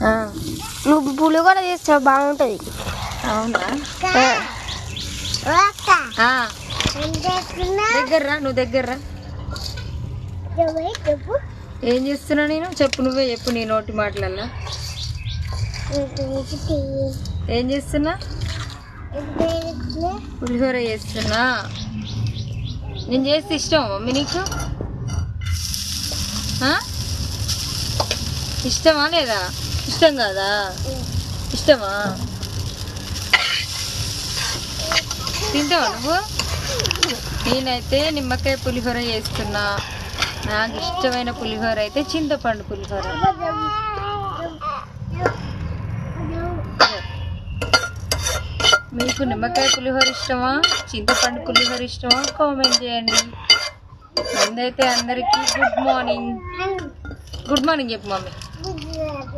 నువ్వు పులిహోర చేస్తావు బాగుంటుంది. అవునా? దగ్గర్రా, నువ్వు దగ్గర్రా. ఏం చేస్తున్నా నేను? చెప్పు, నువ్వే చెప్పు నీ నోటి మాటలల్లా. ఏం చేస్తున్నా? పులిహోర చేస్తున్నా. నేను చేస్తే ఇష్టం మమ్మీ నీకు? ఇష్టమా లేదా? ఇష్టం కాదా? ఇష్టమా? తింటావా నువ్వు? నేనైతే నిమ్మకాయ పులిహోర చేస్తున్నా. నాకు ఇష్టమైన పులిహోర అయితే చింతపండు పులిహోర. మీకు నిమ్మకాయ పులిహోర ఇష్టమా, చింతపండు పులిహోర ఇష్టమా? కామెంట్ చేయండి. అందైతే అందరికీ గుడ్ మార్నింగ్. గుడ్ మార్నింగ్ చెప్పు మమ్మీ.